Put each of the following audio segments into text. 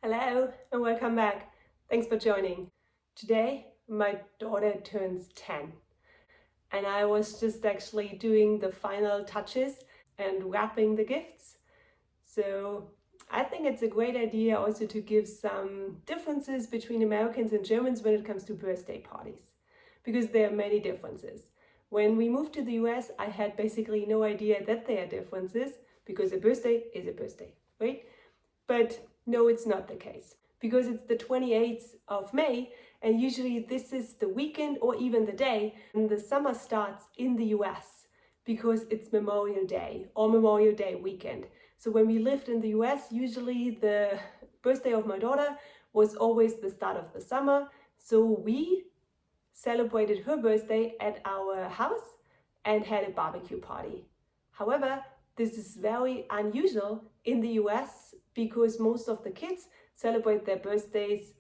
Hello and welcome back. Thanks for joining. Today my daughter turns 10 and I was just actually doing the final touches and wrapping the gifts. So I think it's a great idea also to give some differences between Americans and Germans when it comes to birthday parties, because there are many differences. When we moved to the US, I had basically no idea that there are differences because a birthday is a birthday, right? But no, it's not the case, because it's the 28th of May and usually this is the weekend or even the day and the summer starts in the US because it's Memorial Day or Memorial Day weekend. So when we lived in the US, usually the birthday of my daughter was always the start of the summer. So we celebrated her birthday at our house and had a barbecue party. However, this is very unusual in the US because most of the kids celebrate their birthdays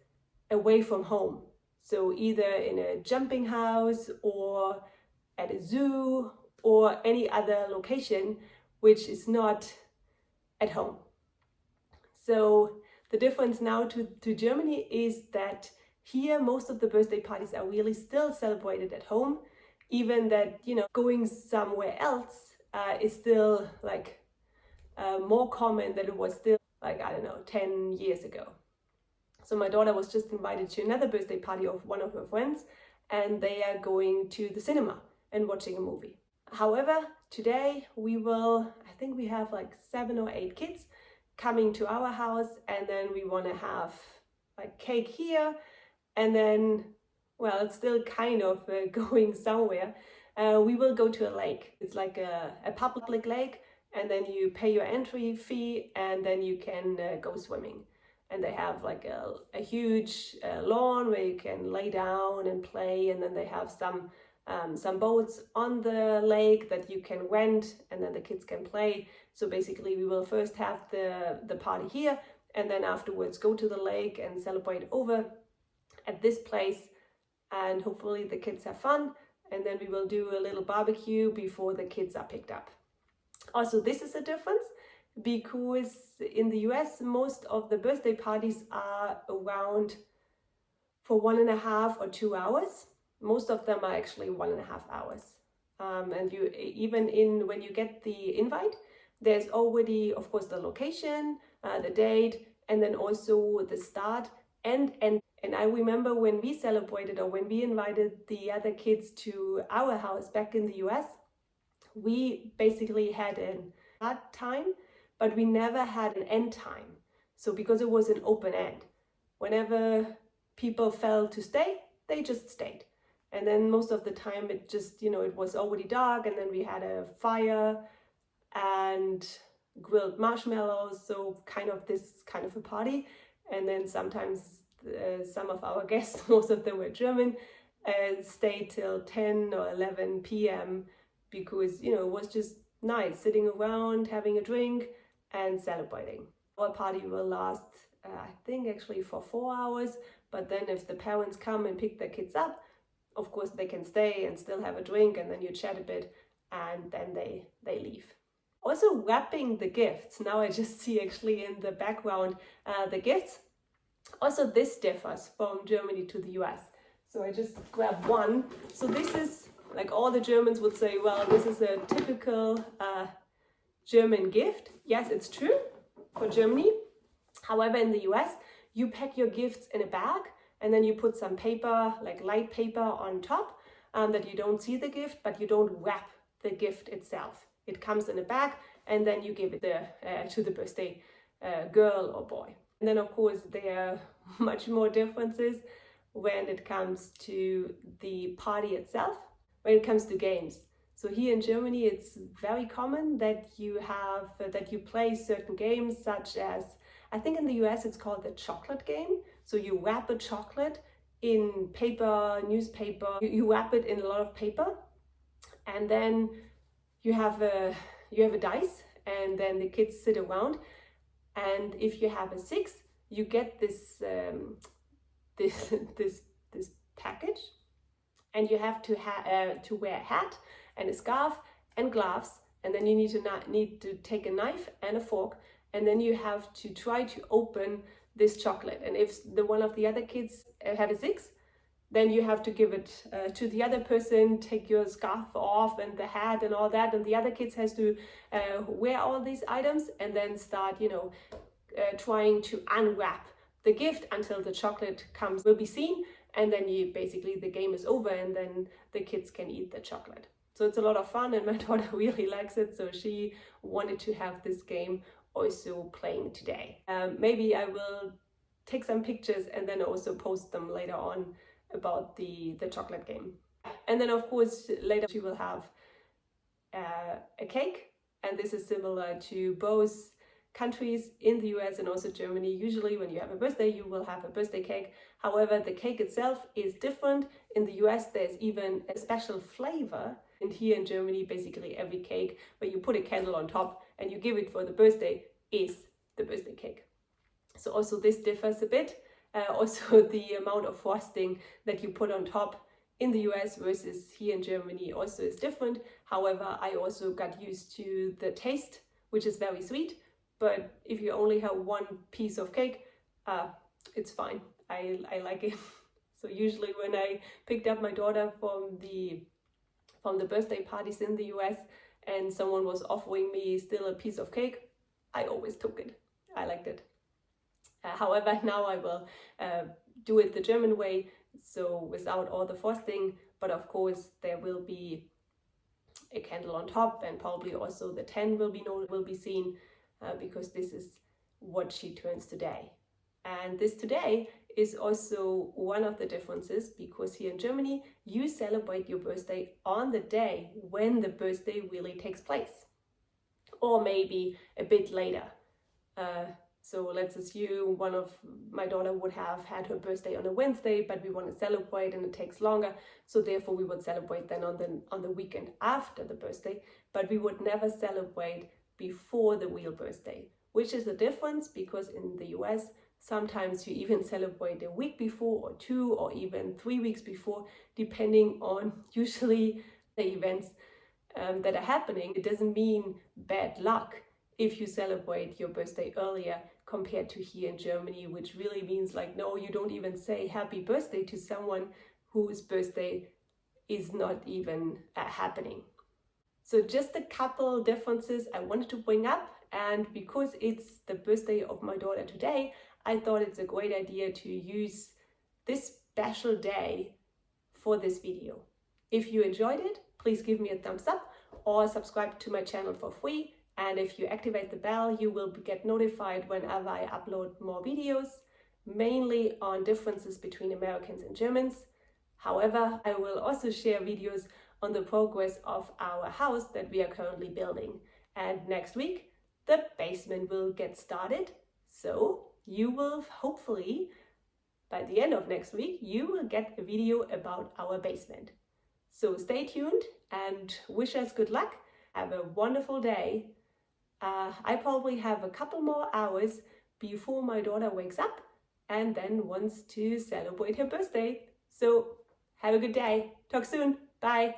away from home. So either in a jumping house or at a zoo or any other location which is not at home. So the difference now to Germany is that here most of the birthday parties are really still celebrated at home, even that, going somewhere else is still like more common than it was still like, 10 years ago. So my daughter was just invited to another birthday party of one of her friends and they are going to the cinema and watching a movie. However, today I think we have like 7 or 8 kids coming to our house, and then we want to have like cake here, and then, well, it's still kind of going somewhere. We will go to a lake. It's like a public lake, and then you pay your entry fee and then you can go swimming. And they have like a huge lawn where you can lay down and play, and then they have some boats on the lake that you can rent, and then the kids can play. So basically we will first have the party here, and then afterwards go to the lake and celebrate over at this place, and hopefully the kids have fun, and then we will do a little barbecue before the kids are picked up. Also, this is a difference because in the US most of the birthday parties are around for 1.5 or 2 hours. Most of them are actually 1.5 hours. And you even when you get the invite, there's already, of course, the location, the date, and then also the start and end. And I remember when we celebrated, or when we invited the other kids to our house back in the US, we basically had an start time, but we never had an end time. So because it was an open end, whenever people felt to stay, they just stayed. And then most of the time it just, it was already dark, and then we had a fire and grilled marshmallows. So this kind of a party. And then sometimes some of our guests, most of them were German, stayed till 10 or 11 p.m. because, it was just nice sitting around, having a drink and celebrating. Our party will last, I think actually for 4 hours, but then if the parents come and pick their kids up, of course they can stay and still have a drink, and then you chat a bit and then they leave. Also, wrapping the gifts. Now I just see actually in the background the gifts. Also, this differs from Germany to the US. So I just grabbed one. So this is, like all the Germans would say, well, this is a typical German gift. Yes, it's true for Germany. However, in the US, you pack your gifts in a bag and then you put some paper, like light paper on top, that you don't see the gift, but you don't wrap the gift itself. It comes in a bag and then you give it to the birthday girl or boy. And then, of course, there are much more differences when it comes to the party itself, when it comes to games. So here in Germany, it's very common that you play certain games, such as, I think in the US it's called the chocolate game. So you wrap a chocolate in paper, newspaper, you wrap it in a lot of paper, and then you have a dice, and then the kids sit around, and if you have a 6, you get this package, and you have to wear a hat and a scarf and gloves, and then you need to take a knife and a fork, and then you have to try to open this chocolate. And if one of the other kids have a 6, then you have to give it to the other person, take your scarf off and the hat and all that, and the other kids has to wear all these items and then start, trying to unwrap the gift until the chocolate will be seen, and then basically the game is over and then the kids can eat the chocolate. So it's a lot of fun, and my daughter really likes it, so she wanted to have this game also playing today. Maybe I will take some pictures and then also post them later on about the chocolate game. And then of course later she will have a cake, and this is similar to both countries in the US and also Germany. Usually when you have a birthday, you will have a birthday cake. However, the cake itself is different. In the US, there's even a special flavor. And here in Germany, basically every cake where you put a candle on top and you give it for the birthday is the birthday cake. So also this differs a bit. Also the amount of frosting that you put on top in the US versus here in Germany also is different. However, I also got used to the taste, which is very sweet. But if you only have one piece of cake, it's fine. I like it. So usually when I picked up my daughter from the birthday parties in the US and someone was offering me still a piece of cake, I always took it. I liked it. However, now I will do it the German way, so without all the frosting, but of course there will be a candle on top, and probably also the 10 will be seen. Because this is what she turns today. And this today is also one of the differences, because here in Germany, you celebrate your birthday on the day when the birthday really takes place, or maybe a bit later. So let's assume my daughter would have had her birthday on a Wednesday, but we want to celebrate and it takes longer. So therefore we would celebrate then on the weekend after the birthday, but we would never celebrate before the real birthday, which is a difference, because in the US sometimes you even celebrate a week before, or 2 or even 3 weeks before, depending on usually the events that are happening. It doesn't mean bad luck if you celebrate your birthday earlier compared to here in Germany, which really means like, no, you don't even say happy birthday to someone whose birthday is not even happening. So just a couple differences I wanted to bring up, and because it's the birthday of my daughter today, I thought it's a great idea to use this special day for this video. If you enjoyed it, please give me a thumbs up or subscribe to my channel for free. And if you activate the bell, you will get notified whenever I upload more videos, mainly on differences between Americans and Germans. However, I will also share videos on the progress of our house that we are currently building. And next week, the basement will get started. So you will hopefully, by the end of next week, you will get a video about our basement. So stay tuned and wish us good luck. Have a wonderful day. I probably have a couple more hours before my daughter wakes up and then wants to celebrate her birthday. So have a good day. Talk soon. Bye.